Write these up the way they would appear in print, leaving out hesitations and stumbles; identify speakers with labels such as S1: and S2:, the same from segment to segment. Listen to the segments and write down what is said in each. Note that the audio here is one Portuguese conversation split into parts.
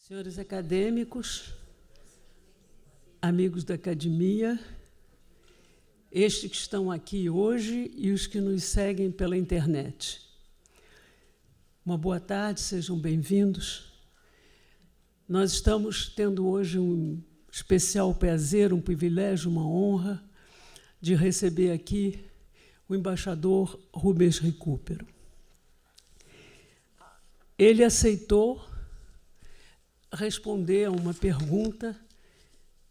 S1: Senhores acadêmicos, amigos da academia, estes que estão aqui hoje e os que nos seguem pela internet. Uma boa tarde, sejam bem-vindos. Nós estamos tendo hoje um especial prazer, um privilégio, uma honra de receber aqui o embaixador Rubens Recupero. Ele aceitou responder a uma pergunta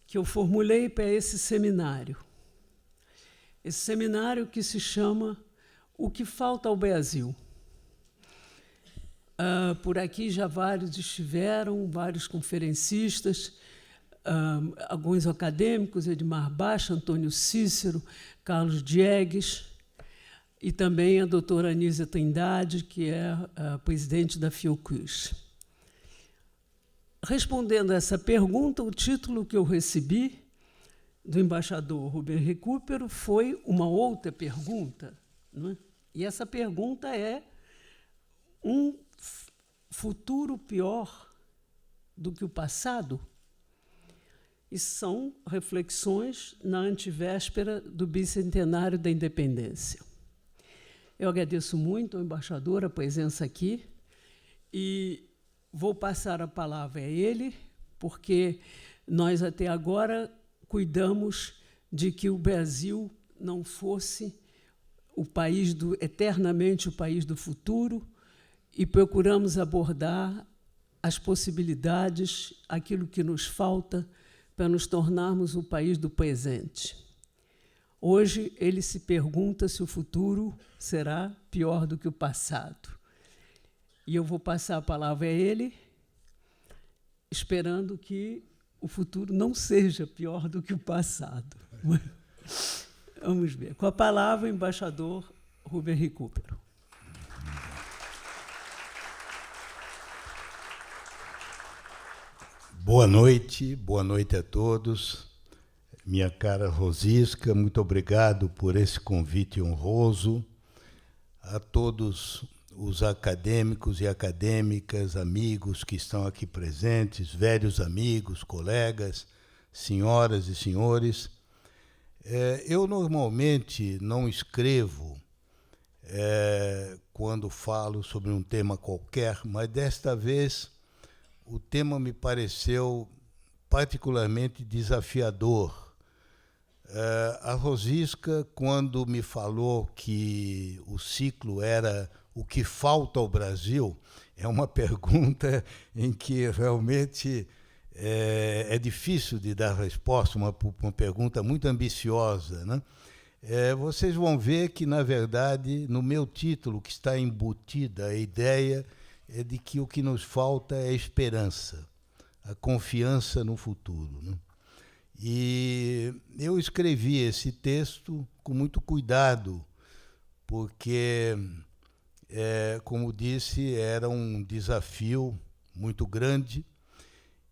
S1: que eu formulei para esse seminário. Esse seminário que se chama O que falta ao Brasil? Por aqui já vários estiveram, vários conferencistas, alguns acadêmicos, Edmar Baixa, Antônio Cícero, Carlos Diegues, e também a doutora Anísia Trindade, que é a presidente da Fiocruz. Respondendo a essa pergunta, o título que eu recebi do embaixador Rubens Recupero foi uma outra pergunta, não é? E essa pergunta é: um futuro pior do que o passado? E são reflexões na antevéspera do bicentenário da independência. Eu agradeço muito ao embaixador a presença aqui e vou passar a palavra a ele, porque nós até agora cuidamos de que o Brasil não fosse eternamente o país do futuro, e procuramos abordar as possibilidades, aquilo que nos falta para nos tornarmos o país do presente. Hoje ele se pergunta se o futuro será pior do que o passado. E eu vou passar a palavra a ele, esperando que o futuro não seja pior do que o passado. Vamos ver. Com a palavra, o embaixador Rubens Recupero.
S2: Boa noite a todos. Minha cara Rosisca, muito obrigado por esse convite honroso. A todos os acadêmicos e acadêmicas, amigos que estão aqui presentes, velhos amigos, colegas, senhoras e senhores. Eu normalmente não escrevo quando falo sobre um tema qualquer, mas desta vez o tema me pareceu particularmente desafiador. A Rosisca, quando me falou que o ciclo era o que falta ao Brasil, é uma pergunta em que realmente é difícil de dar resposta, uma pergunta muito ambiciosa, né? Vocês vão ver que, na verdade, no meu título, que está embutida a ideia é de que o que nos falta é a esperança, a confiança no futuro, né? E eu escrevi esse texto com muito cuidado, porque, como disse, era um desafio muito grande,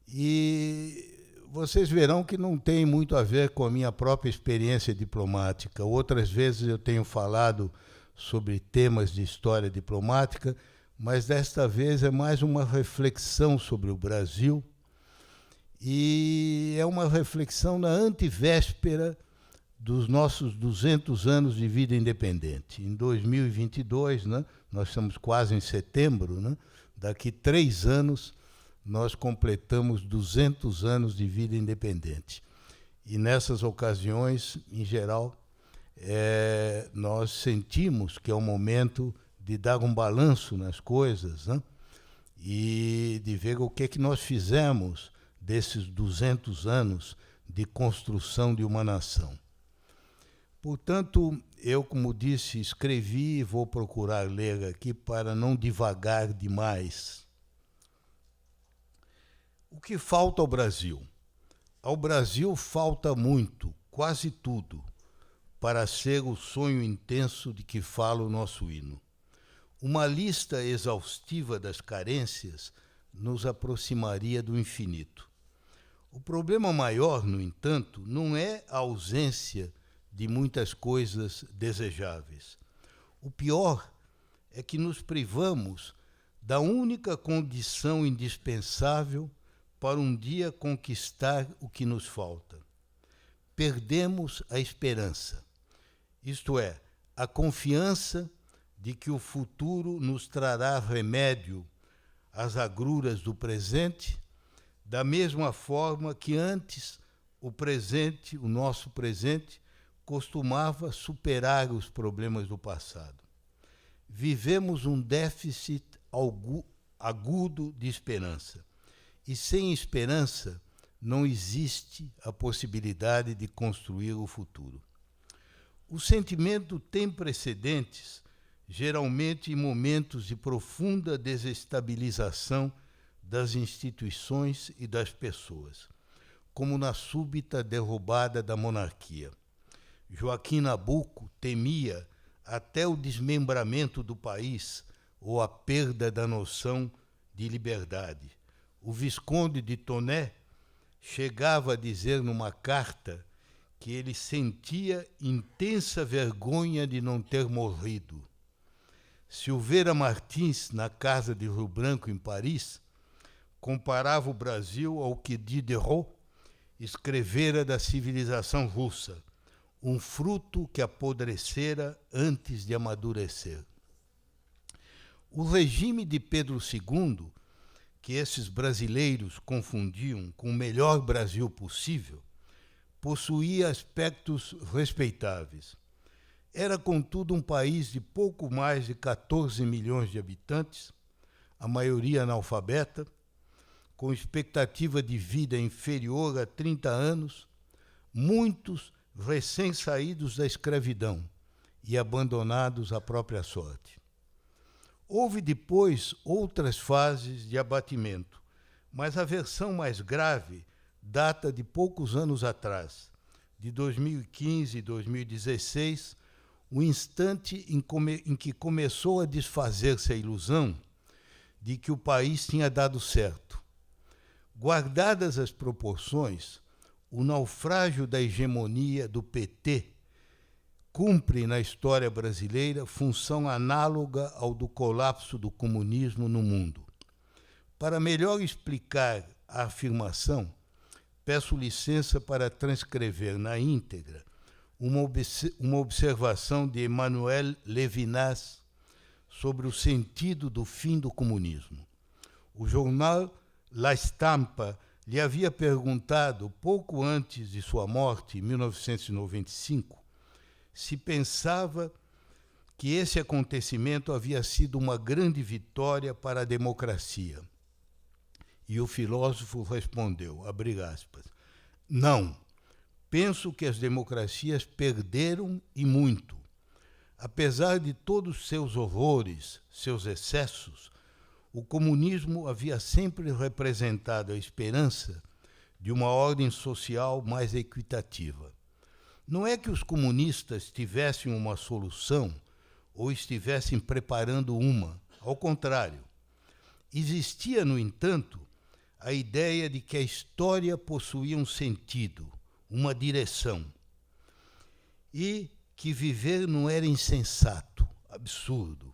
S2: e vocês verão que não tem muito a ver com a minha própria experiência diplomática. Outras vezes eu tenho falado sobre temas de história diplomática, mas desta vez é mais uma reflexão sobre o Brasil, e é uma reflexão na antevéspera dos nossos 200 anos de vida independente. Em 2022, né, nós estamos quase em setembro, né, daqui 3 anos nós completamos 200 anos de vida independente. E nessas ocasiões, em geral, nós sentimos que é o momento de dar um balanço nas coisas, né, e de ver o que é que nós fizemos desses 200 anos de construção de uma nação. Portanto, eu, como disse, escrevi e vou procurar ler aqui para não divagar demais. O que falta ao Brasil? Ao Brasil falta muito, quase tudo, para ser o sonho intenso de que fala o nosso hino. Uma lista exaustiva das carências nos aproximaria do infinito. O problema maior, no entanto, não é a ausência de muitas coisas desejáveis. O pior é que nos privamos da única condição indispensável para um dia conquistar o que nos falta. Perdemos a esperança, isto é, a confiança de que o futuro nos trará remédio às agruras do presente, da mesma forma que antes o presente, o nosso presente, costumava superar os problemas do passado. Vivemos um déficit agudo de esperança. E sem esperança não existe a possibilidade de construir o futuro. O sentimento tem precedentes, geralmente em momentos de profunda desestabilização das instituições e das pessoas, como na súbita derrubada da monarquia. Joaquim Nabuco temia até o desmembramento do país ou a perda da noção de liberdade. O Visconde de Tonnet chegava a dizer numa carta que ele sentia intensa vergonha de não ter morrido. Silveira Martins, na casa de Rio Branco, em Paris, comparava o Brasil ao que Diderot escrevera da civilização russa, um fruto que apodrecera antes de amadurecer. O regime de Pedro II, que esses brasileiros confundiam com o melhor Brasil possível, possuía aspectos respeitáveis. Era, contudo, um país de pouco mais de 14 milhões de habitantes, a maioria analfabeta, com expectativa de vida inferior a 30 anos, muitos recém-saídos da escravidão e abandonados à própria sorte. Houve depois outras fases de abatimento, mas a versão mais grave data de poucos anos atrás, de 2015 e 2016, o instante em que começou a desfazer-se a ilusão de que o país tinha dado certo. Guardadas as proporções, o naufrágio da hegemonia do PT cumpre na história brasileira função análoga ao do colapso do comunismo no mundo. Para melhor explicar a afirmação, peço licença para transcrever na íntegra uma observação de Emmanuel Levinas sobre o sentido do fim do comunismo. O jornal La Stampa lhe havia perguntado, pouco antes de sua morte, em 1995, se pensava que esse acontecimento havia sido uma grande vitória para a democracia. E o filósofo respondeu, abre aspas, não, penso que as democracias perderam e muito. Apesar de todos seus horrores, seus excessos, o comunismo havia sempre representado a esperança de uma ordem social mais equitativa. Não é que os comunistas tivessem uma solução ou estivessem preparando uma, ao contrário. Existia, no entanto, a ideia de que a história possuía um sentido, uma direção, e que viver não era insensato, absurdo.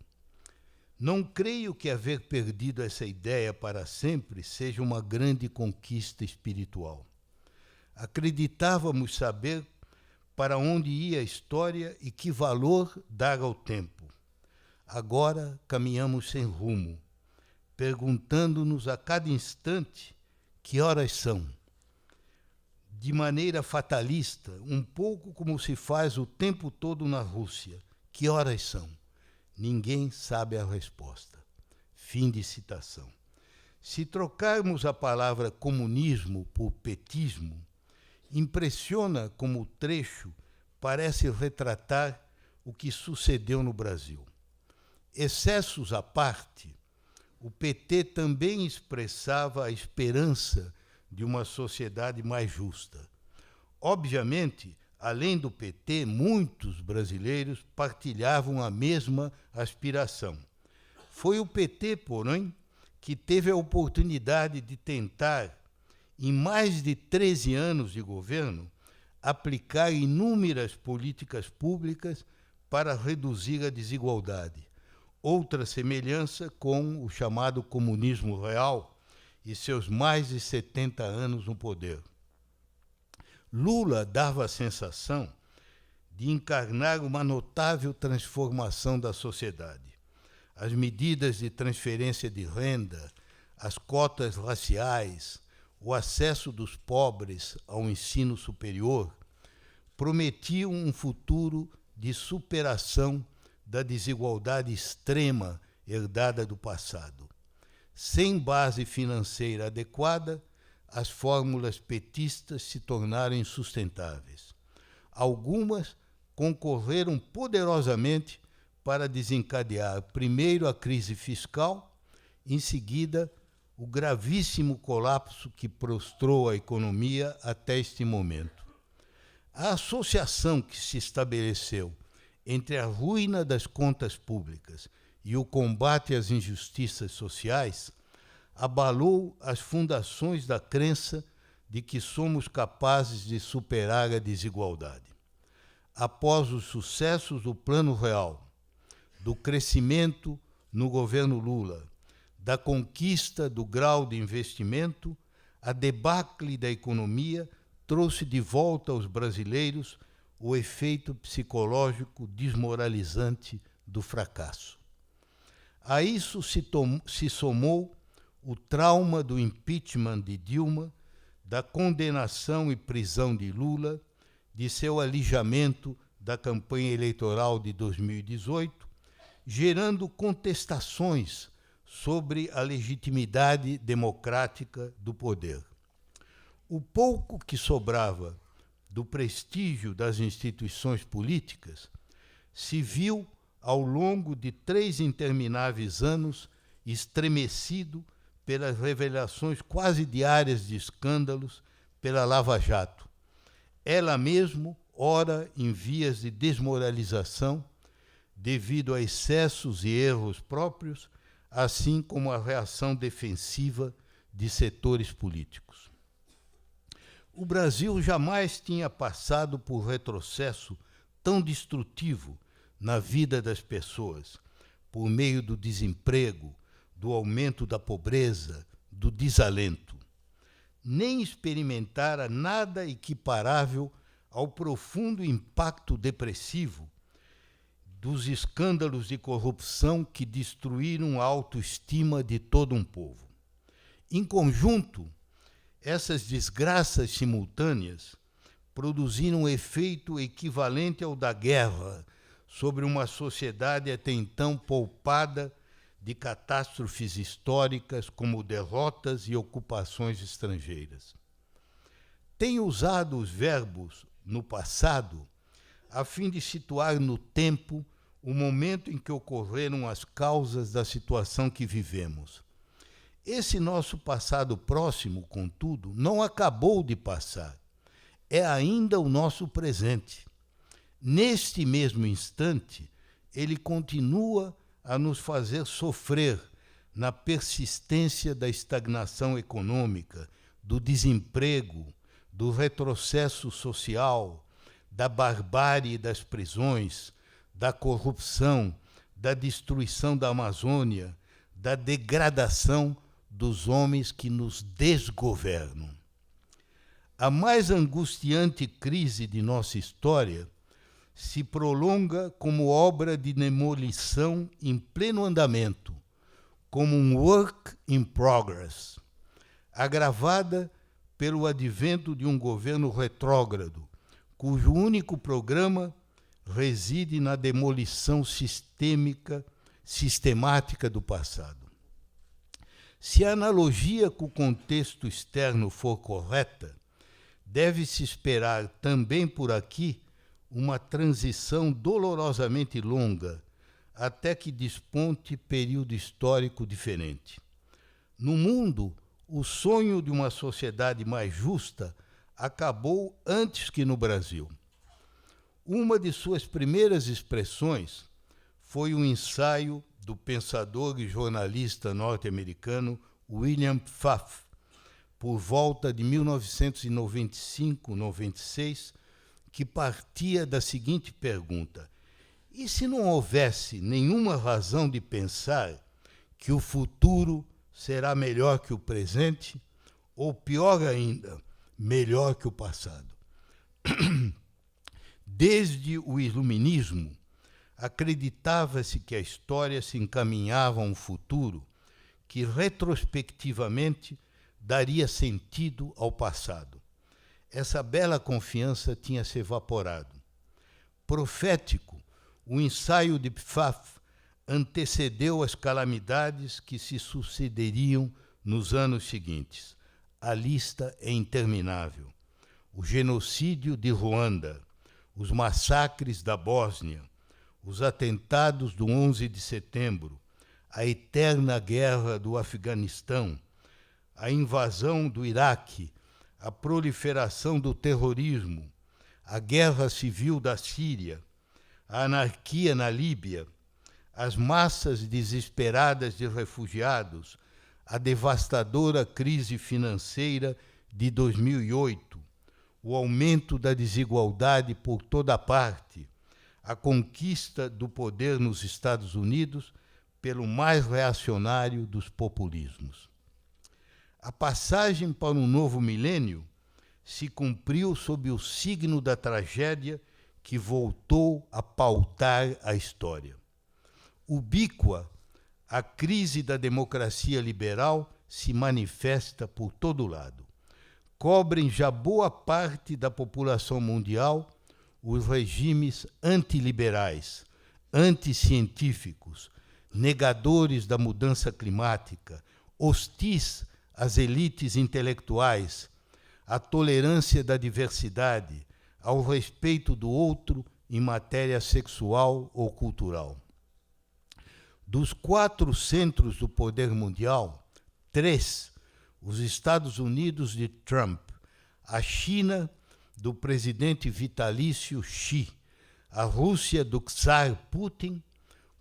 S2: Não creio que haver perdido essa ideia para sempre seja uma grande conquista espiritual. Acreditávamos saber para onde ia a história e que valor dar ao tempo. Agora caminhamos sem rumo, perguntando-nos a cada instante que horas são. De maneira fatalista, um pouco como se faz o tempo todo na Rússia. Que horas são? Ninguém sabe a resposta. Fim de citação. Se trocarmos a palavra comunismo por petismo, impressiona como o trecho parece retratar o que sucedeu no Brasil. Excessos à parte, o PT também expressava a esperança de uma sociedade mais justa. Obviamente, além do PT, muitos brasileiros partilhavam a mesma aspiração. Foi o PT, porém, que teve a oportunidade de tentar, em mais de 13 anos de governo, aplicar inúmeras políticas públicas para reduzir a desigualdade. Outra semelhança com o chamado comunismo real, e seus mais de 70 anos no poder. Lula dava a sensação de encarnar uma notável transformação da sociedade. As medidas de transferência de renda, as cotas raciais, o acesso dos pobres ao ensino superior prometiam um futuro de superação da desigualdade extrema herdada do passado. Sem base financeira adequada, as fórmulas petistas se tornaram insustentáveis. Algumas concorreram poderosamente para desencadear primeiro a crise fiscal, em seguida o gravíssimo colapso que prostrou a economia até este momento. A associação que se estabeleceu entre a ruína das contas públicas e o combate às injustiças sociais abalou as fundações da crença de que somos capazes de superar a desigualdade. Após os sucessos do Plano Real, do crescimento no governo Lula, da conquista do grau de investimento, a debacle da economia trouxe de volta aos brasileiros o efeito psicológico desmoralizante do fracasso. A isso se somou o trauma do impeachment de Dilma, da condenação e prisão de Lula, de seu alijamento da campanha eleitoral de 2018, gerando contestações sobre a legitimidade democrática do poder. O pouco que sobrava do prestígio das instituições políticas se viu, ao longo de 3 intermináveis anos, estremecido pelas revelações quase diárias de escândalos pela Lava Jato, ela mesmo, ora em vias de desmoralização, devido a excessos e erros próprios, assim como a reação defensiva de setores políticos. O Brasil jamais tinha passado por retrocesso tão destrutivo na vida das pessoas, por meio do desemprego, do aumento da pobreza, do desalento. Nem experimentara nada equiparável ao profundo impacto depressivo dos escândalos de corrupção que destruíram a autoestima de todo um povo. Em conjunto, essas desgraças simultâneas produziram um efeito equivalente ao da guerra sobre uma sociedade até então poupada de catástrofes históricas como derrotas e ocupações estrangeiras. Tenho usado os verbos no passado a fim de situar no tempo o momento em que ocorreram as causas da situação que vivemos. Esse nosso passado próximo, contudo, não acabou de passar. É ainda o nosso presente. Neste mesmo instante, ele continua a nos fazer sofrer na persistência da estagnação econômica, do desemprego, do retrocesso social, da barbárie das prisões, da corrupção, da destruição da Amazônia, da degradação dos homens que nos desgovernam. A mais angustiante crise de nossa história se prolonga como obra de demolição em pleno andamento, como um work in progress, agravada pelo advento de um governo retrógrado, cujo único programa reside na demolição sistemática do passado. Se a analogia com o contexto externo for correta, deve-se esperar também por aqui uma transição dolorosamente longa, até que desponte período histórico diferente. No mundo, o sonho de uma sociedade mais justa acabou antes que no Brasil. Uma de suas primeiras expressões foi um ensaio do pensador e jornalista norte-americano William Pfaff, por volta de 1995-96, que partia da seguinte pergunta: e se não houvesse nenhuma razão de pensar que o futuro será melhor que o presente, ou pior ainda, melhor que o passado. Desde o Iluminismo, acreditava-se que a história se encaminhava a um futuro que, retrospectivamente, daria sentido ao passado. Essa bela confiança tinha se evaporado. Profético, o ensaio de Pfaff antecedeu as calamidades que se sucederiam nos anos seguintes. A lista é interminável. O genocídio de Ruanda, os massacres da Bósnia, os atentados do 11 de setembro, a eterna guerra do Afeganistão, a invasão do Iraque, a proliferação do terrorismo, a guerra civil da Síria, a anarquia na Líbia, as massas desesperadas de refugiados, a devastadora crise financeira de 2008, o aumento da desigualdade por toda parte, a conquista do poder nos Estados Unidos pelo mais reacionário dos populismos. A passagem para um novo milênio se cumpriu sob o signo da tragédia que voltou a pautar a história. Ubíqua, a crise da democracia liberal se manifesta por todo lado. Cobrem já boa parte da população mundial os regimes antiliberais, anticientíficos, negadores da mudança climática, hostis às elites intelectuais, à tolerância da diversidade, ao respeito do outro em matéria sexual ou cultural. Dos 4 centros do poder mundial, 3, os Estados Unidos de Trump, a China do presidente vitalício Xi, a Rússia do czar Putin,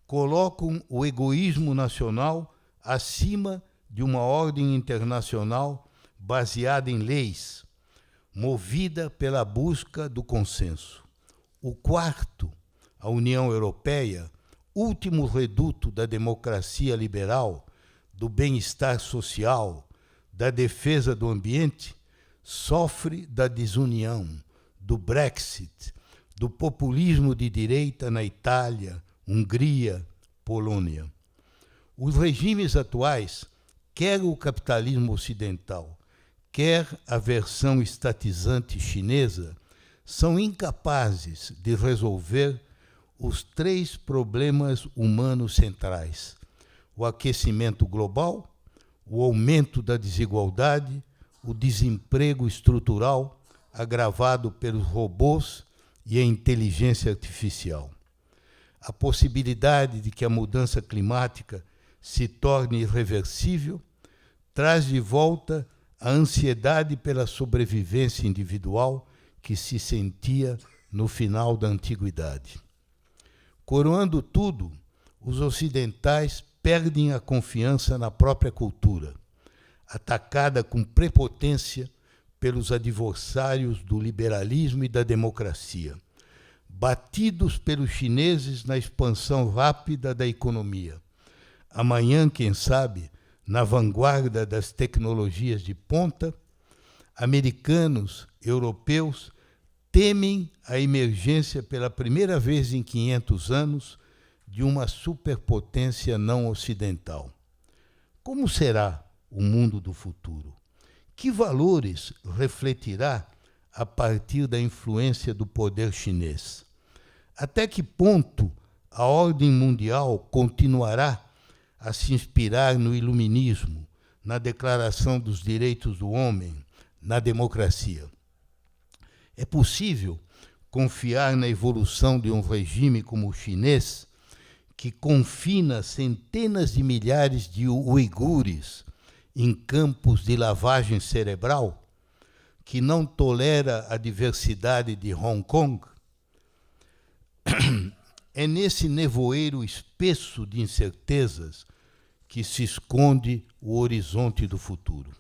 S2: colocam o egoísmo nacional acima de uma ordem internacional baseada em leis, movida pela busca do consenso. O quarto, a União Europeia, último reduto da democracia liberal, do bem-estar social, da defesa do ambiente, sofre da desunião, do Brexit, do populismo de direita na Itália, Hungria, Polônia. Os regimes atuais, quer o capitalismo ocidental, quer a versão estatizante chinesa, são incapazes de resolver os 3 problemas humanos centrais: o aquecimento global, o aumento da desigualdade, o desemprego estrutural agravado pelos robôs e a inteligência artificial. A possibilidade de que a mudança climática se torne irreversível traz de volta a ansiedade pela sobrevivência individual que se sentia no final da antiguidade. Coroando tudo, os ocidentais perdem a confiança na própria cultura, atacada com prepotência pelos adversários do liberalismo e da democracia, batidos pelos chineses na expansão rápida da economia. Amanhã, quem sabe, na vanguarda das tecnologias de ponta, americanos, europeus, temem a emergência pela primeira vez em 500 anos de uma superpotência não ocidental. Como será o mundo do futuro? Que valores refletirá a partir da influência do poder chinês? Até que ponto a ordem mundial continuará a se inspirar no iluminismo, na Declaração dos Direitos do Homem, na democracia? É possível confiar na evolução de um regime como o chinês, que confina centenas de milhares de uigures em campos de lavagem cerebral, que não tolera a diversidade de Hong Kong? É nesse nevoeiro espesso de incertezas que se esconde o horizonte do futuro.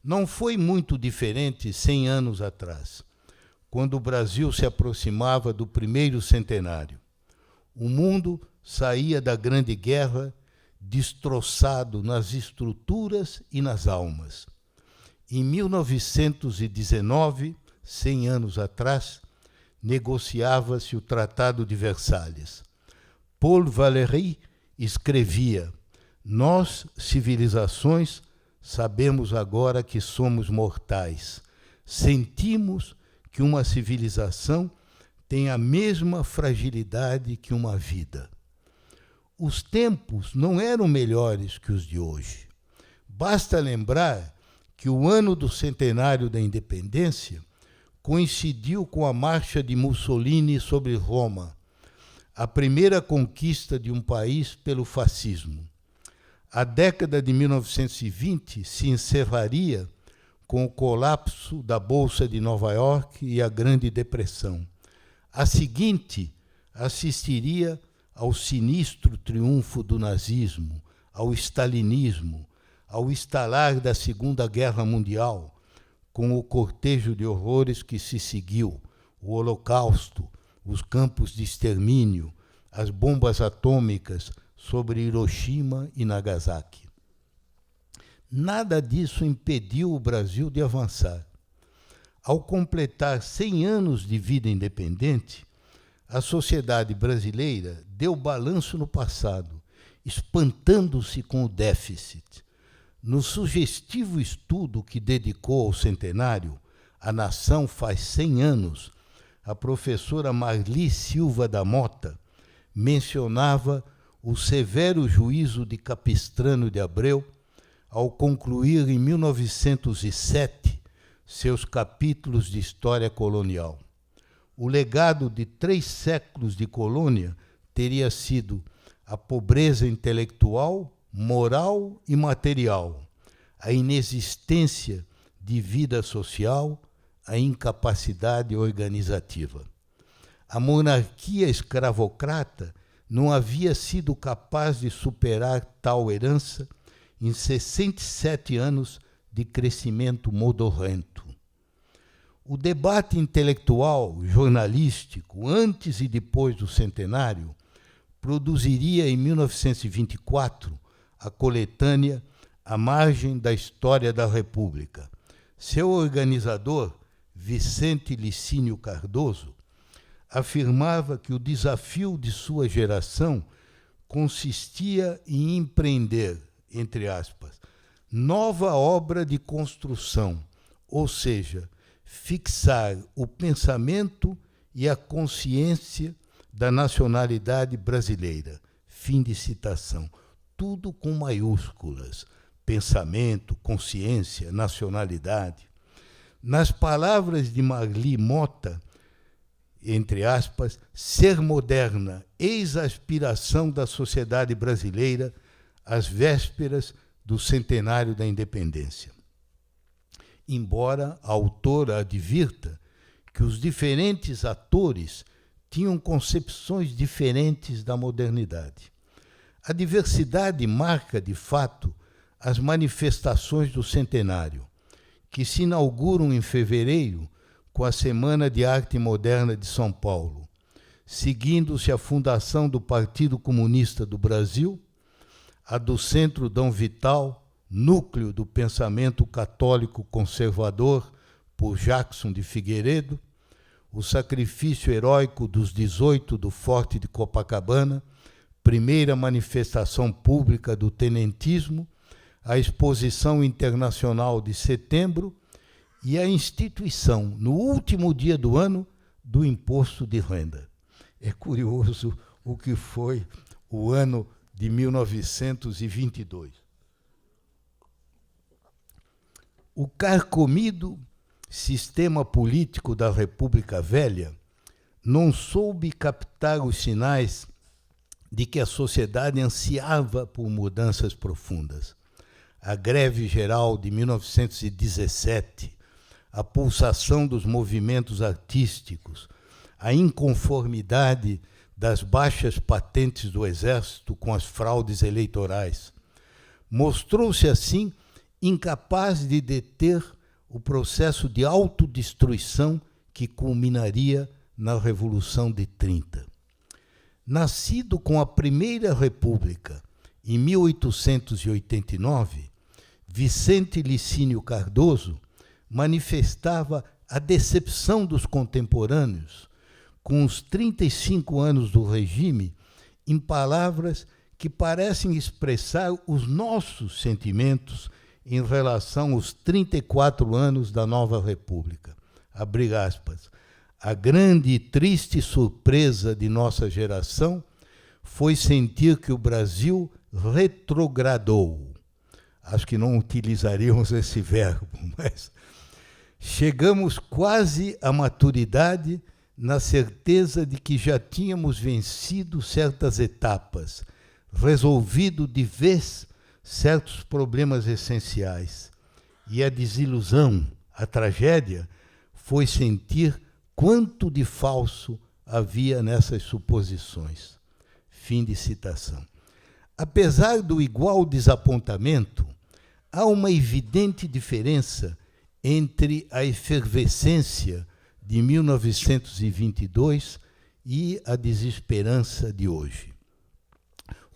S2: Não foi muito diferente 100 anos atrás, quando o Brasil se aproximava do primeiro centenário. O mundo saía da Grande Guerra destroçado nas estruturas e nas almas. Em 1919, 100 anos atrás, negociava-se o Tratado de Versalhes. Paul Valéry escrevia: nós, civilizações, sabemos agora que somos mortais. Sentimos que uma civilização tem a mesma fragilidade que uma vida. Os tempos não eram melhores que os de hoje. Basta lembrar que o ano do centenário da independência coincidiu com a marcha de Mussolini sobre Roma, a primeira conquista de um país pelo fascismo. A década de 1920 se encerraria com o colapso da Bolsa de Nova York e a Grande Depressão. A seguinte assistiria ao sinistro triunfo do nazismo, ao stalinismo, ao estalar da Segunda Guerra Mundial, com o cortejo de horrores que se seguiu, o Holocausto, os campos de extermínio, as bombas atômicas sobre Hiroshima e Nagasaki. Nada disso impediu o Brasil de avançar. Ao completar 100 anos de vida independente, a sociedade brasileira deu balanço no passado, espantando-se com o déficit. No sugestivo estudo que dedicou ao centenário, A Nação faz 100 anos, a professora Marli Silva da Mota mencionava o severo juízo de Capistrano de Abreu ao concluir em 1907 seus capítulos de história colonial. O legado de 3 séculos de colônia teria sido a pobreza intelectual, moral e material, a inexistência de vida social, a incapacidade organizativa. A monarquia escravocrata não havia sido capaz de superar tal herança em 67 anos de crescimento modorrento. O debate intelectual, jornalístico, antes e depois do centenário, produziria em 1924 a coletânea A Margem da História da República. Seu organizador, Vicente Licínio Cardoso, afirmava que o desafio de sua geração consistia em empreender, entre aspas, nova obra de construção, ou seja, fixar o pensamento e a consciência da nacionalidade brasileira. Fim de citação. Tudo com maiúsculas. Pensamento, consciência, nacionalidade. Nas palavras de Marli Mota, entre aspas, ser moderna, eis a aspiração da sociedade brasileira às vésperas do centenário da independência. Embora a autora advirta que os diferentes atores tinham concepções diferentes da modernidade. A diversidade marca, de fato, as manifestações do centenário, que se inauguram em fevereiro com a Semana de Arte Moderna de São Paulo, seguindo-se a fundação do Partido Comunista do Brasil, a do Centro Dom Vital, núcleo do pensamento católico conservador, por Jackson de Figueiredo, o sacrifício heróico dos 18 do Forte de Copacabana, primeira manifestação pública do tenentismo, a Exposição Internacional de Setembro e a instituição, no último dia do ano, do Imposto de Renda. É curioso o que foi o ano de 1922. O carcomido sistema político da República Velha não soube captar os sinais de que a sociedade ansiava por mudanças profundas. A greve geral de 1917, a pulsação dos movimentos artísticos, a inconformidade das baixas patentes do Exército com as fraudes eleitorais, mostrou-se assim incapaz de deter o processo de autodestruição que culminaria na Revolução de 30. Nascido com a Primeira República em 1889, Vicente Licínio Cardoso manifestava a decepção dos contemporâneos com os 35 anos do regime em palavras que parecem expressar os nossos sentimentos em relação aos 34 anos da nova República. Abre aspas. A grande e triste surpresa de nossa geração foi sentir que o Brasil retrogradou. Acho que não utilizaríamos esse verbo, mas chegamos quase à maturidade na certeza de que já tínhamos vencido certas etapas, resolvido de vez certos problemas essenciais. E a desilusão, a tragédia, foi sentir quanto de falso havia nessas suposições. Fim de citação. Apesar do igual desapontamento, há uma evidente diferença entre a efervescência de 1922 e a desesperança de hoje.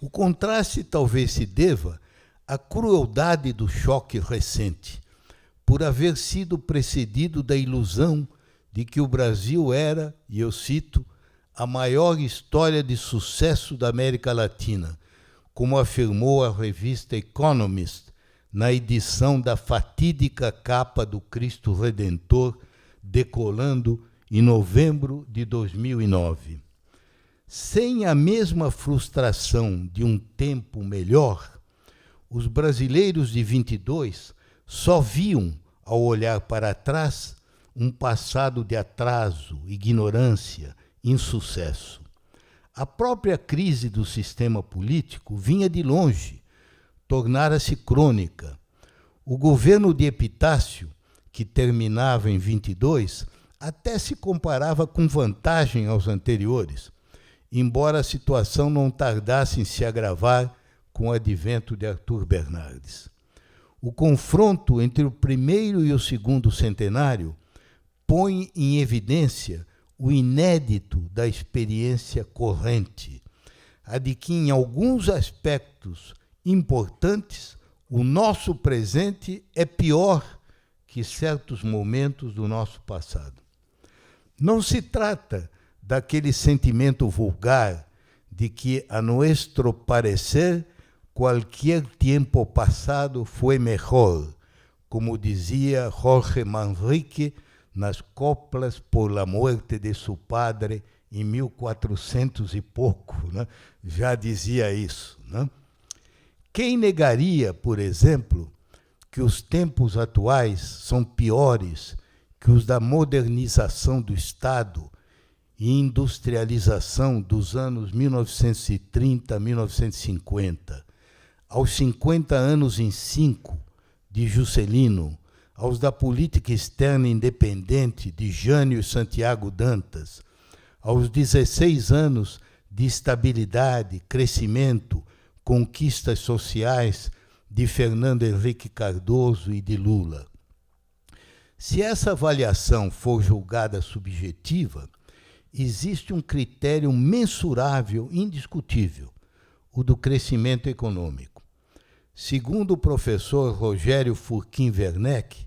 S2: O contraste talvez se deva à crueldade do choque recente, por haver sido precedido da ilusão de que o Brasil era, e eu cito, a maior história de sucesso da América Latina, como afirmou a revista Economist na edição da fatídica capa do Cristo Redentor, decolando em novembro de 2009. Sem a mesma frustração de um tempo melhor, os brasileiros de 22 só viam, ao olhar para trás, um passado de atraso, ignorância, insucesso. A própria crise do sistema político vinha de longe, tornara-se crônica. O governo de Epitácio, que terminava em 22, até se comparava com vantagem aos anteriores, embora a situação não tardasse em se agravar com o advento de Arthur Bernardes. O confronto entre o primeiro e o segundo centenário põe em evidência o inédito da experiência corrente, a de que, em alguns aspectos importantes, o nosso presente é pior que certos momentos do nosso passado. Não se trata daquele sentimento vulgar de que, a nuestro parecer, qualquer tempo passado foi melhor, como dizia Jorge Manrique nas coplas por la muerte de su padre em 1400 e pouco, né? Já dizia isso. Né? Quem negaria, por exemplo, que os tempos atuais são piores que os da modernização do Estado e industrialização dos anos 1930 a 1950, aos 50 anos em 5 de Juscelino, aos da política externa independente de Jânio e Santiago Dantas, aos 16 anos de estabilidade, crescimento, conquistas sociais de Fernando Henrique Cardoso e de Lula. Se essa avaliação for julgada subjetiva, existe um critério mensurável, indiscutível, o do crescimento econômico. Segundo o professor Rogério Furquim Werneck,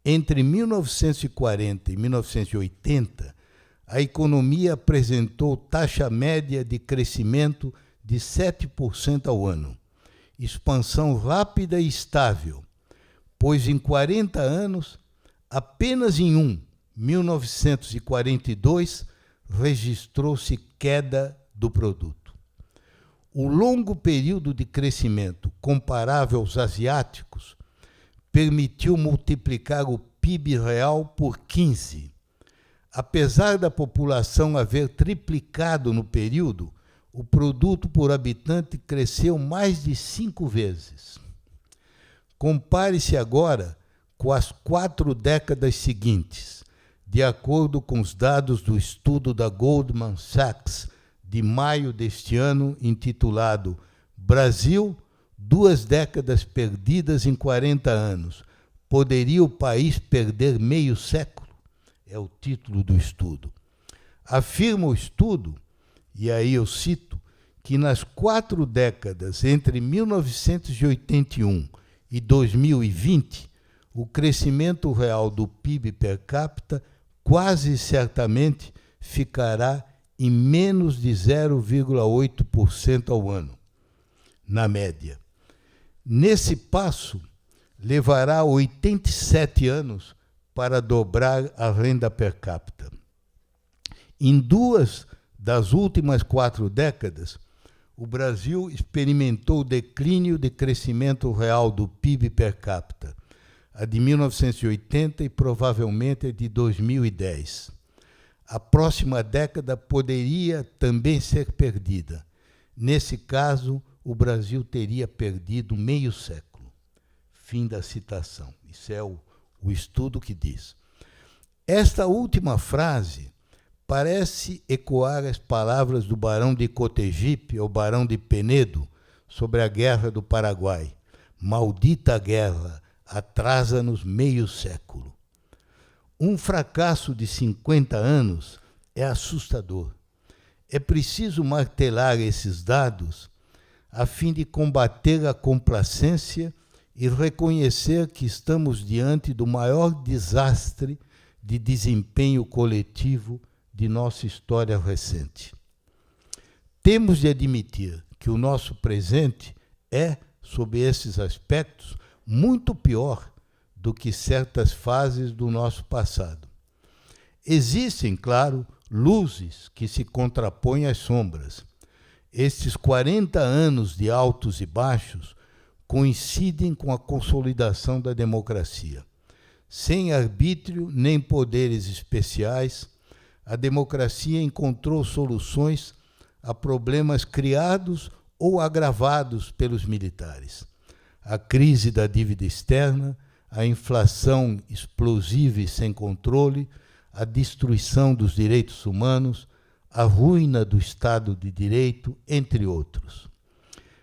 S2: entre 1940 e 1980, a economia apresentou taxa média de crescimento de 7% ao ano, expansão rápida e estável, pois em 40 anos, apenas em 1942, registrou-se queda do produto. O longo período de crescimento comparável aos asiáticos permitiu multiplicar o PIB real por 15. Apesar da população haver triplicado no período, o produto por habitante cresceu mais de 5 vezes. Compare-se agora com as 4 décadas seguintes, de acordo com os dados do estudo da Goldman Sachs, de maio deste ano, intitulado Brasil, 2 décadas perdidas em 40 anos. Poderia o país perder meio século? É o título do estudo. Afirma o estudo, e aí eu cito, que nas 4 décadas entre 1981 e 2020, o crescimento real do PIB per capita quase certamente ficará em menos de 0,8% ao ano, na média. Nesse passo, levará 87 anos para dobrar a renda per capita. Em 2 das últimas 4 décadas, o Brasil experimentou declínio de crescimento real do PIB per capita, a de 1980 e provavelmente a de 2010. A próxima década poderia também ser perdida. Nesse caso, o Brasil teria perdido meio século. Fim da citação. Isso é o estudo que diz. Esta última frase parece ecoar as palavras do Barão de Cotegipe, ou Barão de Penedo, sobre a Guerra do Paraguai. Maldita guerra, atrasa-nos meio século. Um fracasso de 50 anos é assustador. É preciso martelar esses dados a fim de combater a complacência e reconhecer que estamos diante do maior desastre de desempenho coletivo de nossa história recente. Temos de admitir que o nosso presente é, sob esses aspectos, muito pior do que certas fases do nosso passado. Existem, claro, luzes que se contrapõem às sombras. Estes 40 anos de altos e baixos coincidem com a consolidação da democracia. Sem arbítrio nem poderes especiais, a democracia encontrou soluções a problemas criados ou agravados pelos militares. A crise da dívida externa, a inflação explosiva e sem controle, a destruição dos direitos humanos, a ruína do Estado de Direito, entre outros.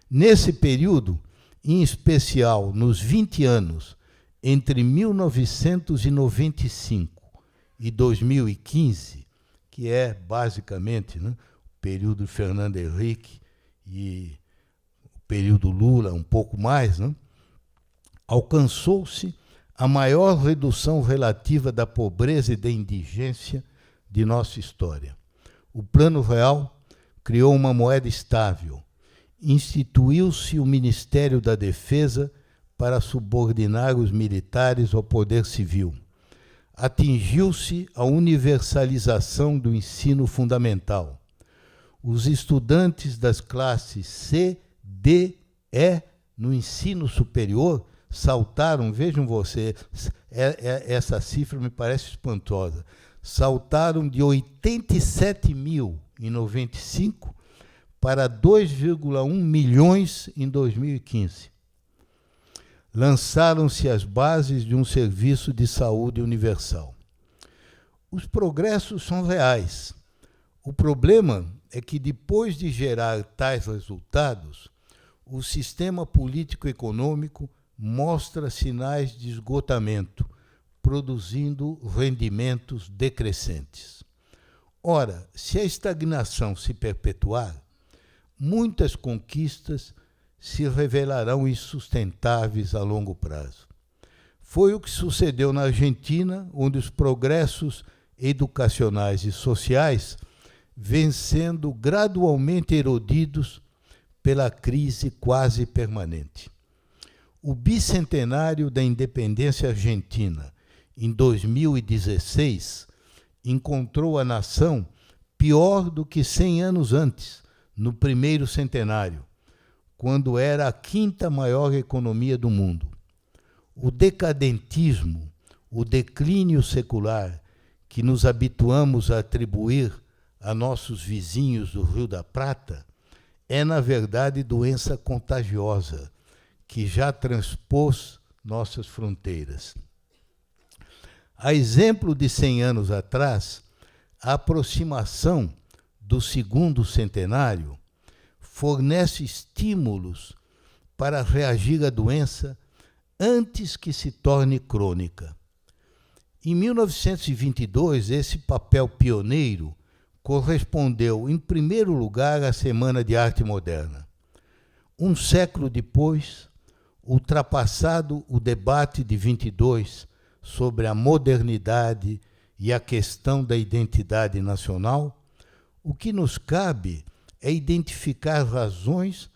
S2: Nesse período, em especial nos 20 anos entre 1995 e 2015, que é basicamente, né, o período Fernando Henrique e o período Lula, um pouco mais, né, alcançou-se a maior redução relativa da pobreza e da indigência de nossa história. O Plano Real criou uma moeda estável, instituiu-se o Ministério da Defesa para subordinar os militares ao poder civil. Atingiu-se a universalização do ensino fundamental. Os estudantes das classes C, D, E no ensino superior saltaram, vejam vocês, essa cifra me parece espantosa, saltaram de 87 mil em 95 para 2,1 milhões em 2015. Lançaram-se as bases de um serviço de saúde universal. Os progressos são reais. O problema é que, depois de gerar tais resultados, o sistema político-econômico mostra sinais de esgotamento, produzindo rendimentos decrescentes. Ora, se a estagnação se perpetuar, muitas conquistas se revelarão insustentáveis a longo prazo. Foi o que sucedeu na Argentina, onde os progressos educacionais e sociais vêm sendo gradualmente erodidos pela crise quase permanente. O bicentenário da independência argentina, em 2016, encontrou a nação pior do que 100 anos antes, no primeiro centenário, quando era a 5ª maior economia do mundo. O decadentismo, o declínio secular que nos habituamos a atribuir a nossos vizinhos do Rio da Prata é, na verdade, doença contagiosa, que já transpôs nossas fronteiras. A exemplo de 100 anos atrás, a aproximação do segundo centenário fornece estímulos para reagir à doença antes que se torne crônica. Em 1922, esse papel pioneiro correspondeu, em primeiro lugar, à Semana de Arte Moderna. Um século depois, ultrapassado o debate de 22 sobre a modernidade e a questão da identidade nacional, o que nos cabe é identificar razões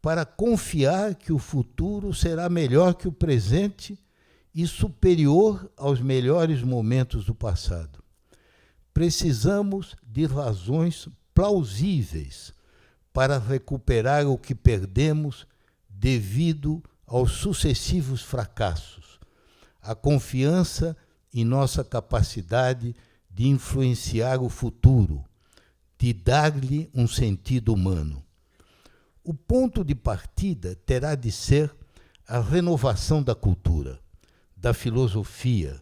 S2: para confiar que o futuro será melhor que o presente e superior aos melhores momentos do passado. Precisamos de razões plausíveis para recuperar o que perdemos devido aos sucessivos fracassos, a confiança em nossa capacidade de influenciar o futuro, de dar-lhe um sentido humano. O ponto de partida terá de ser a renovação da cultura, da filosofia,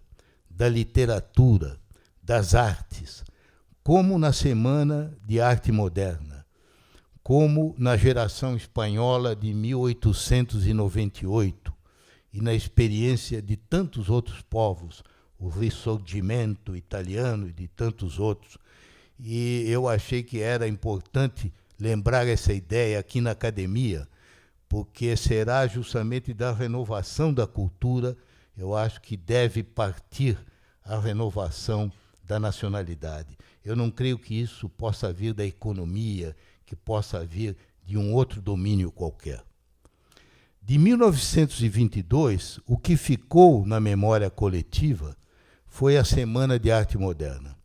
S2: da literatura, das artes, como na Semana de Arte Moderna, como na geração espanhola de 1898 e na experiência de tantos outros povos, o Risorgimento italiano e de tantos outros. E eu achei que era importante lembrar essa ideia aqui na academia, porque será justamente da renovação da cultura, eu acho que deve partir a renovação da nacionalidade. Eu não creio que isso possa vir da economia, que possa vir de um outro domínio qualquer. De 1922, o que ficou na memória coletiva foi a Semana de Arte Moderna.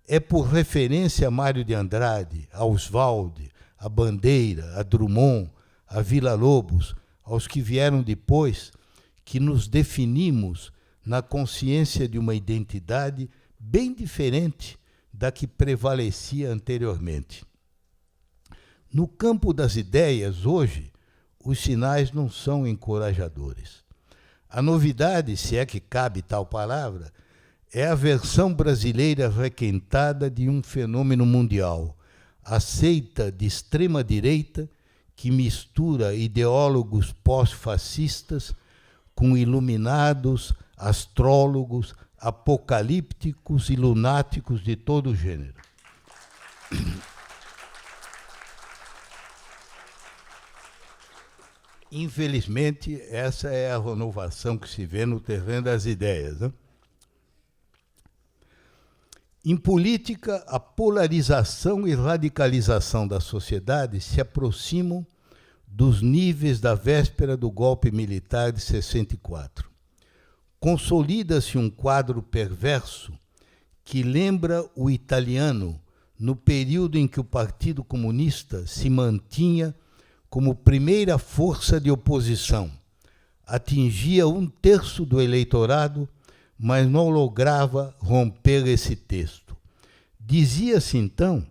S2: É por referência a Mário de Andrade, a Oswald, a Bandeira, a Drummond, a Villa-Lobos, aos que vieram depois, que nos definimos na consciência de uma identidade bem diferente da que prevalecia anteriormente. No campo das ideias, hoje, os sinais não são encorajadores. A novidade, se é que cabe tal palavra, é a versão brasileira requentada de um fenômeno mundial, a seita de extrema-direita que mistura ideólogos pós-fascistas com iluminados, astrólogos, apocalípticos e lunáticos de todo gênero. Infelizmente, essa é a renovação que se vê no terreno das ideias, né? Em política, a polarização e radicalização da sociedade se aproximam dos níveis da véspera do golpe militar de 64. Consolida-se um quadro perverso que lembra o italiano no período em que o Partido Comunista se mantinha como primeira força de oposição. Atingia 1/3 do eleitorado, mas não lograva romper esse texto. Dizia-se então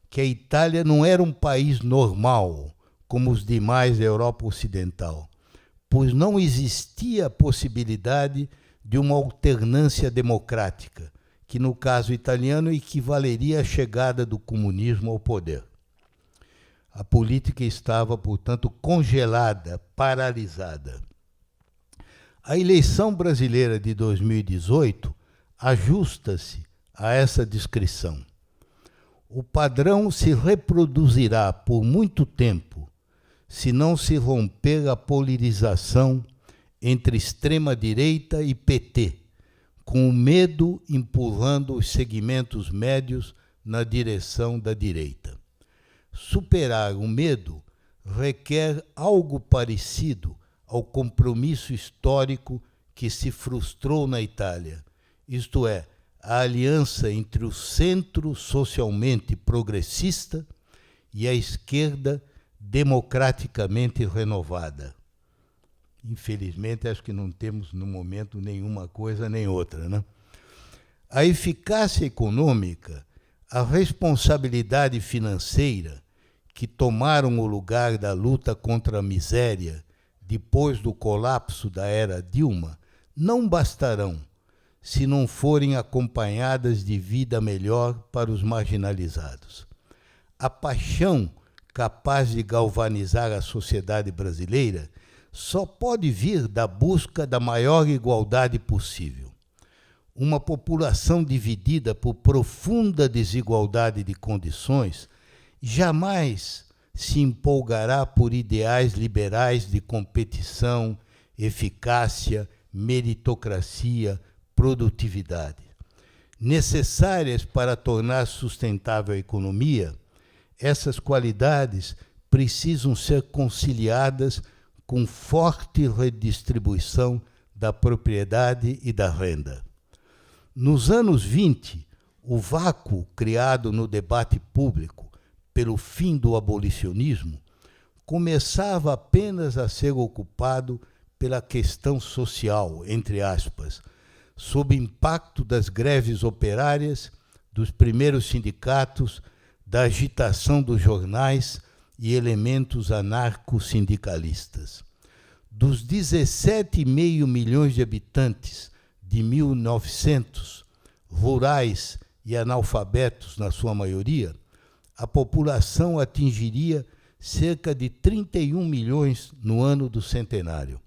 S2: que a Itália não era um país normal, como os demais da Europa Ocidental, pois não existia a possibilidade de uma alternância democrática, que no caso italiano equivaleria à chegada do comunismo ao poder. A política estava, portanto, congelada, paralisada. A eleição brasileira de 2018 ajusta-se a essa descrição. O padrão se reproduzirá por muito tempo se não se romper a polarização entre extrema-direita e PT, com o medo empurrando os segmentos médios na direção da direita. Superar o medo requer algo parecido ao compromisso histórico que se frustrou na Itália, isto é, a aliança entre o centro socialmente progressista e a esquerda democraticamente renovada. Infelizmente, acho que não temos no momento nenhuma coisa nem outra, né? A eficácia econômica, a responsabilidade financeira que tomaram o lugar da luta contra a miséria depois do colapso da era Dilma, não bastarão se não forem acompanhadas de vida melhor para os marginalizados. A paixão capaz de galvanizar a sociedade brasileira só pode vir da busca da maior igualdade possível. uma população dividida por profunda desigualdade de condições jamais se empolgará por ideais liberais de competição, eficácia, meritocracia, produtividade. Necessárias para tornar sustentável a economia, essas qualidades precisam ser conciliadas com forte redistribuição da propriedade e da renda. Nos anos 20, o vácuo criado no debate público pelo fim do abolicionismo começava apenas a ser ocupado pela questão social, entre aspas, sob impacto das greves operárias, dos primeiros sindicatos, da agitação dos jornais e elementos anarco-sindicalistas. Dos 17,5 milhões de habitantes de 1900, rurais e analfabetos na sua maioria, a população atingiria cerca de 31 milhões no ano do centenário.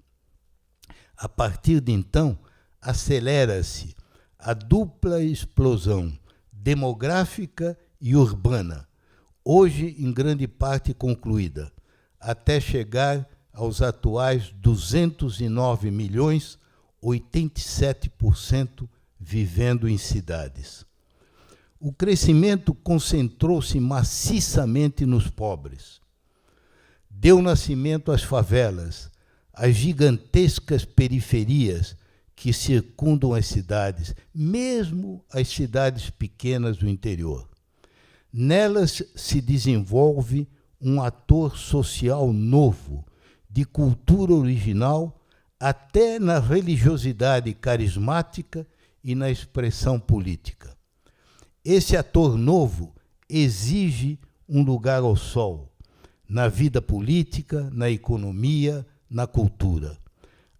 S2: A partir de então, acelera-se a dupla explosão demográfica e urbana, hoje em grande parte concluída, até chegar aos atuais 209 milhões, 87% vivendo em cidades. O crescimento concentrou-se maciçamente nos pobres. Deu nascimento às favelas, às gigantescas periferias que circundam as cidades, mesmo as cidades pequenas do interior. Nelas se desenvolve um ator social novo, de cultura original, até na religiosidade carismática e na expressão política. Esse ator novo exige um lugar ao sol, na vida política, na economia, na cultura.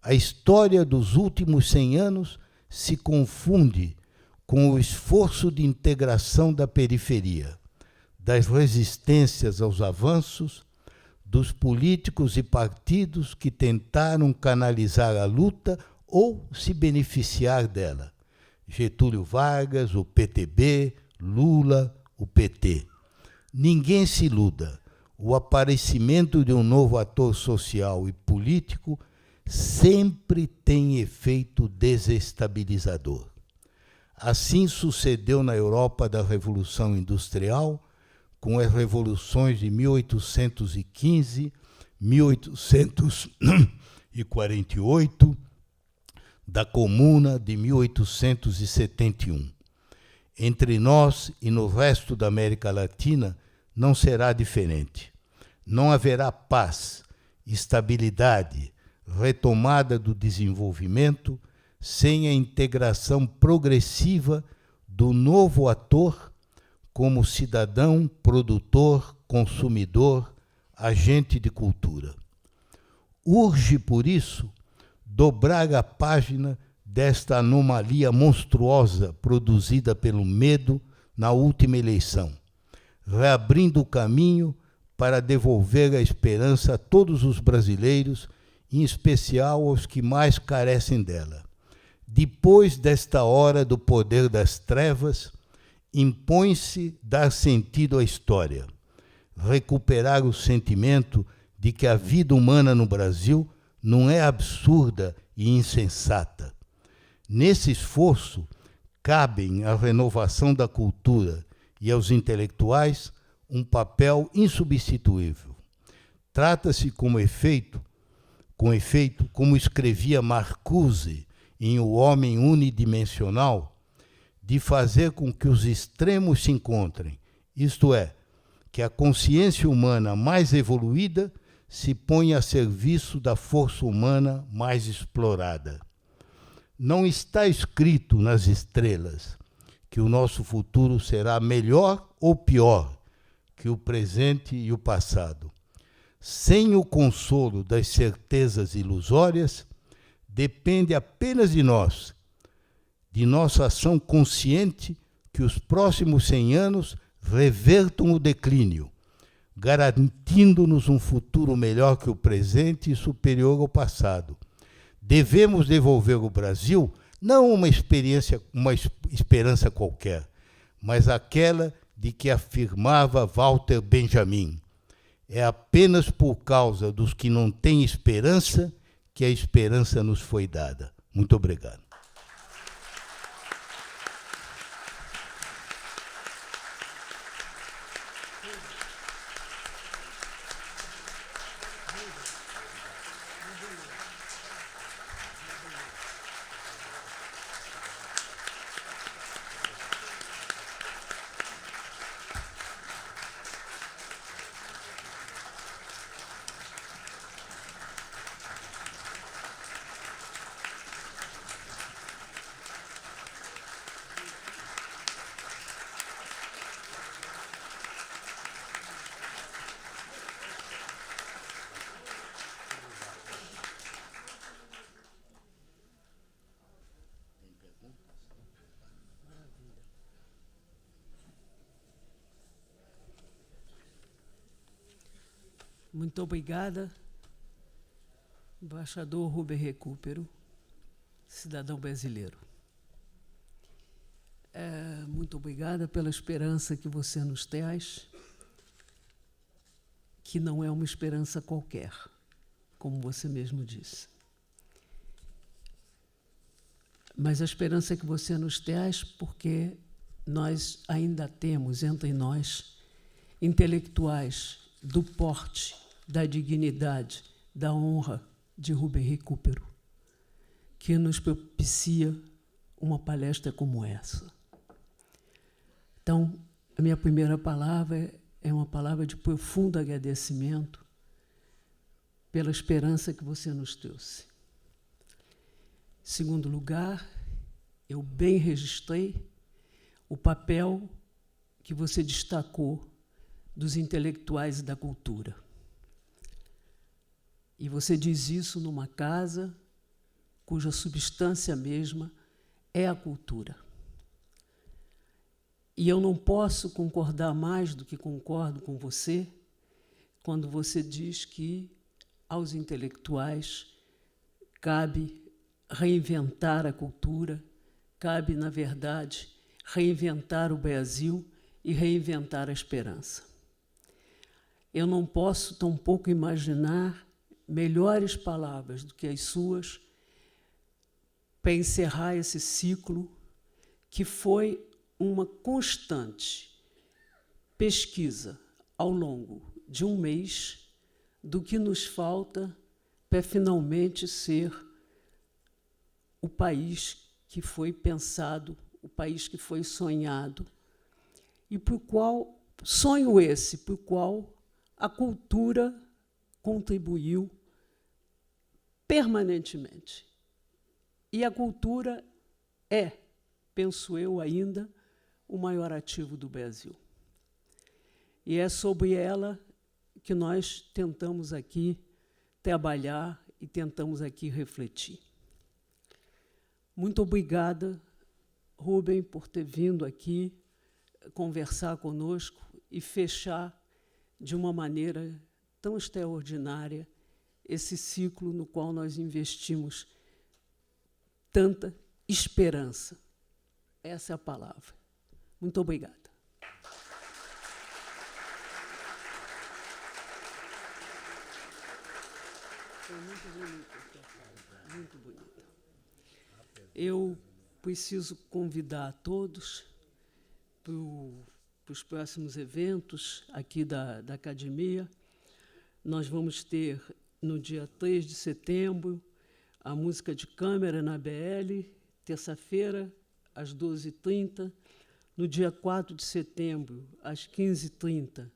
S2: A história dos últimos 100 anos se confunde com o esforço de integração da periferia, das resistências aos avanços, dos políticos e partidos que tentaram canalizar a luta ou se beneficiar dela. Getúlio Vargas, o PTB, Lula, o PT. Ninguém se iluda. O aparecimento de um novo ator social e político sempre tem efeito desestabilizador. Assim sucedeu na Europa da Revolução Industrial, com as revoluções de 1815, 1848, da Comuna de 1871. Entre nós e no resto da América Latina não será diferente. Não haverá paz, estabilidade, retomada do desenvolvimento sem a integração progressiva do novo ator como cidadão, produtor, consumidor, agente de cultura. Urge, por isso, dobrar a página desta anomalia monstruosa produzida pelo medo na última eleição, reabrindo o caminho para devolver a esperança a todos os brasileiros, em especial aos que mais carecem dela. Depois desta hora do poder das trevas, impõe-se dar sentido à história, recuperar o sentimento de que a vida humana no Brasil não é absurda e insensata. Nesse esforço, cabem à renovação da cultura e aos intelectuais um papel insubstituível. Trata-se com efeito, como escrevia Marcuse em O Homem Unidimensional, de fazer com que os extremos se encontrem, isto é, que a consciência humana mais evoluída se ponha a serviço da força humana mais explorada. Não está escrito nas estrelas que o nosso futuro será melhor ou pior que o presente e o passado. Sem o consolo das certezas ilusórias, depende apenas de nós, de nossa ação consciente, que os próximos 100 anos revertam o declínio, garantindo-nos um futuro melhor que o presente e superior ao passado. Devemos devolver o Brasil Não uma esperança qualquer, mas aquela de que afirmava Walter Benjamin: é apenas por causa dos que não têm esperança que a esperança nos foi dada. Muito obrigado.
S1: Muito obrigada, embaixador Rubem Recupero, cidadão brasileiro. Muito obrigada pela esperança que você nos traz, que não é uma esperança qualquer, como você mesmo disse. Mas a esperança que você nos traz porque nós ainda temos entre nós intelectuais do porte, da dignidade, da honra de Rubem Recupero, que nos propicia uma palestra como essa. Então, a minha primeira palavra é uma palavra de profundo agradecimento pela esperança que você nos trouxe. Em segundo lugar, eu bem registrei o papel que você destacou dos intelectuais e da cultura. E você diz isso numa casa cuja substância mesma é a cultura. E eu não posso concordar mais do que concordo com você quando você diz que aos intelectuais cabe reinventar a cultura, cabe, na verdade, reinventar o Brasil e reinventar a esperança. Eu não posso tampouco imaginar melhores palavras do que as suas para encerrar esse ciclo que foi uma constante pesquisa ao longo de um mês do que nos falta para finalmente ser o país que foi pensado, o país que foi sonhado, e por qual sonho esse, por qual a cultura contribuiu permanentemente. E a cultura é, penso eu ainda, o maior ativo do Brasil. E é sobre ela que nós tentamos aqui trabalhar e tentamos aqui refletir. Muito obrigada, Rubem, por ter vindo aqui conversar conosco e fechar de uma maneira tão extraordinária esse ciclo no qual nós investimos tanta esperança. Essa é a palavra. Muito obrigada. Foi muito bonita, muito bonita. Eu preciso convidar a todos para os próximos eventos aqui da academia. Nós vamos ter, no dia 3 de setembro, a música de câmara na BL, terça-feira, às 12h30. No dia 4 de setembro, às 15h30,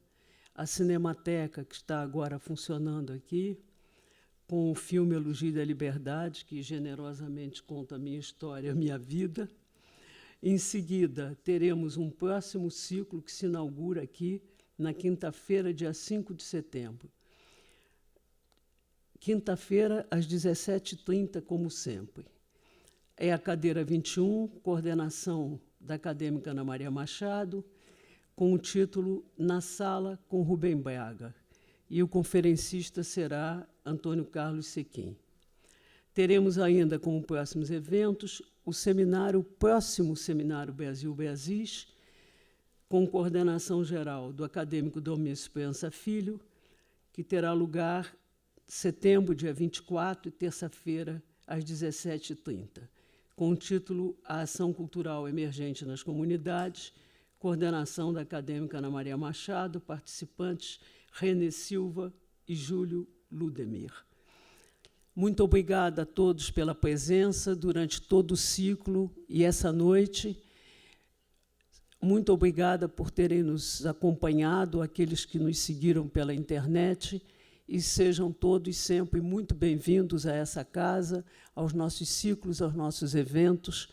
S1: a Cinemateca, que está agora funcionando aqui, com o filme Elogio da Liberdade, que generosamente conta a minha história, a minha vida. Em seguida, teremos um próximo ciclo que se inaugura aqui na quinta-feira, dia 5 de setembro. Quinta-feira, às 17h30, como sempre. É a cadeira 21, coordenação da acadêmica Ana Maria Machado, com o título Na Sala com Rubem Braga. E o conferencista será Antônio Carlos Sequim. Teremos ainda como próximos eventos o próximo seminário Brasil Brasis, com coordenação geral do acadêmico Domingos Esperança Filho, que terá lugar setembro, dia 24, e terça-feira, às 17h30, com o título A Ação Cultural Emergente nas Comunidades, coordenação da acadêmica Ana Maria Machado, participantes Renê Silva e Júlio Ludemir. Muito obrigada a todos pela presença durante todo o ciclo e essa noite. Muito obrigada por terem nos acompanhado, aqueles que nos seguiram pela internet, e sejam todos sempre muito bem-vindos a essa casa, aos nossos ciclos, aos nossos eventos,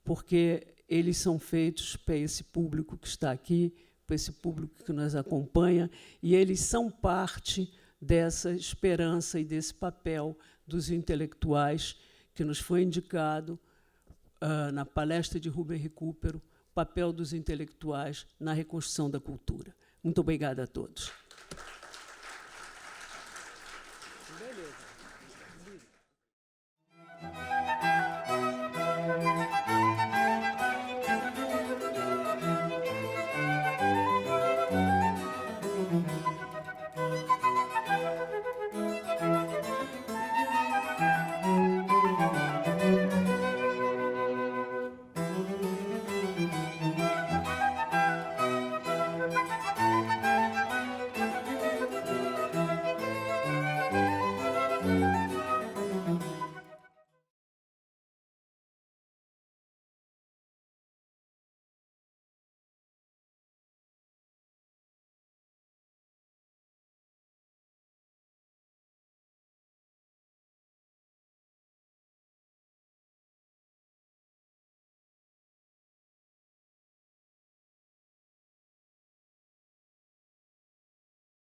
S1: porque eles são feitos para esse público que está aqui, para esse público que nos acompanha, e eles são parte dessa esperança e desse papel dos intelectuais que nos foi indicado na palestra de Rubem Recupero, papel dos intelectuais na reconstrução da cultura. Muito obrigada a todos.